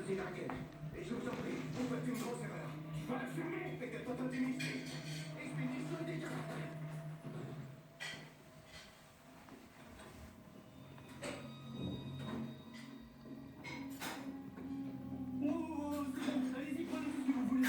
C'est la guerre. Et je vous en prie, vous faites une grosse erreur. Tu vas la fermer. Perché potete missi. Ich bin nicht so dicker. Oh, c'est bon. Allez-y, prenez tout ce que vous voulez.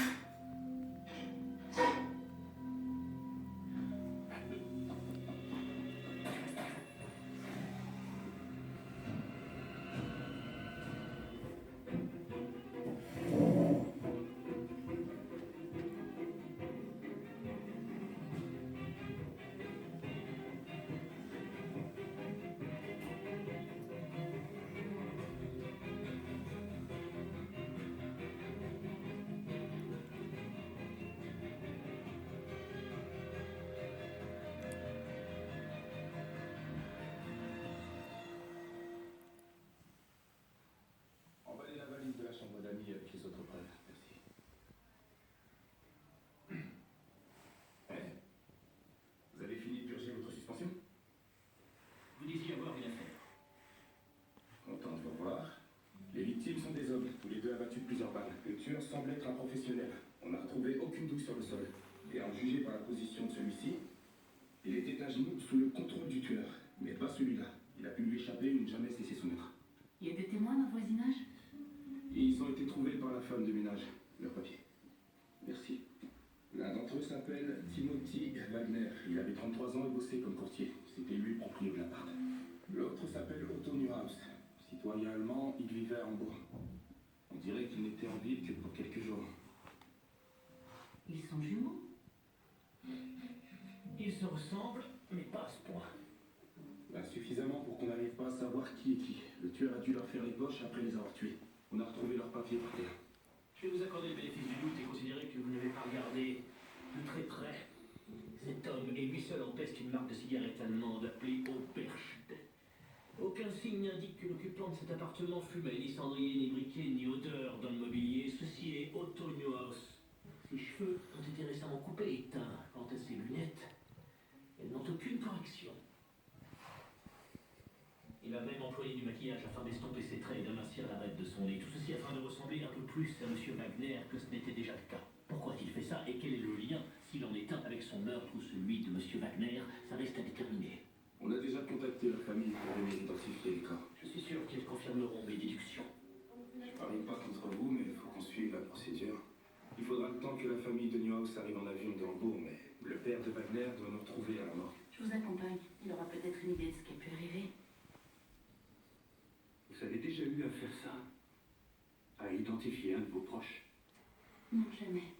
Emballez la valise de la chambre d'amis avec les autres preuves. Merci. Vous avez fini de purger votre suspension? Vous disiez avoir une affaire. Content de vous revoir. Les victimes sont des hommes, tous les deux abattus de plusieurs balles. Le tueur semble être un professionnel. On n'a retrouvé aucune douille sur le sol. Et en juger par la position de celui-ci, il était à genoux sous le contrôle du tueur. Mais pas celui-là. Il a pu lui échapper ou ne jamais cesser son maître. Il y a des témoins dans le voisinage? Ils ont été trouvés par la femme de ménage. Leur papier. Merci. L'un d'entre eux s'appelle Timothy Wagner. Il avait 33 ans et bossait comme courtier. C'était lui le propriétaire de l'appart. L'autre s'appelle Otto Neuhaus. Citoyen allemand, il vivait à Hambourg. On dirait qu'il n'était en ville que pour quelques jours. Ils sont jumeaux? Ils se ressemblent, mais pas à ce point. Suffisamment pour qu'on n'arrive pas à savoir qui est qui. Le tueur a dû leur faire les poches après les avoir tués. On a retrouvé leurs papiers par terre. Je vais vous accorder le bénéfice du doute et considérer que vous n'avez pas regardé de très près. Cet homme est lui seul en peste une marque de cigarette allemande appelée Oberst. Aucun signe n'indique que l'occupant de cet appartement fumait ni cendrier, ni briquet, ni odeur dans le mobilier. Ceci est Otto Neuhaus. Ses cheveux ont été récemment coupés et teints. Quant à ses lunettes, elles n'ont aucune correction. Il a même employé du maquillage afin d'estomper ses traits et d'amincir l'arête de son nez. Tout ceci afin de ressembler un peu plus à M. Wagner que ce n'était déjà le cas. Pourquoi a-t-il fait ça et quel est le lien, s'il en est un, avec son meurtre ou celui de M. Wagner? Ça reste à déterminer. On a déjà contacté la famille pour venir identifier les corps. Je suis sûr qu'ils confirmeront mes déductions. Je parie pas contre vous, mais il faut qu'on suive la procédure. Il faudra le temps que la famille de Neuhaus arrive en avion de Hambourg, mais le père de Wagner doit nous retrouver à la mort. Je vous accompagne. Il aura peut-être une idée de ce qui a pu arriver. Vous avez déjà eu à faire ça? À identifier un de vos proches? Non, jamais.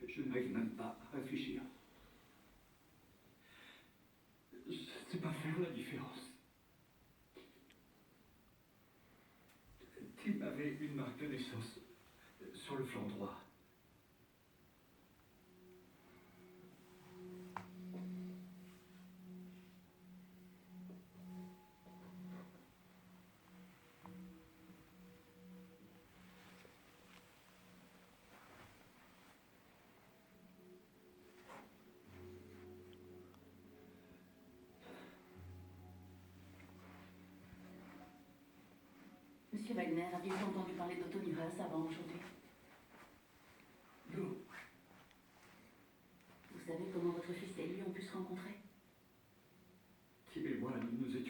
Je n'arrive même pas à réfléchir. Je ne sais pas faire la différence. Tim avait une marque de naissance sur le flanc droit. Monsieur Wagner, aviez-vous entendu parler d'Otto Neuhaus avant aujourd'hui? Non, Vous savez comment votre fils et lui ont pu se rencontrer?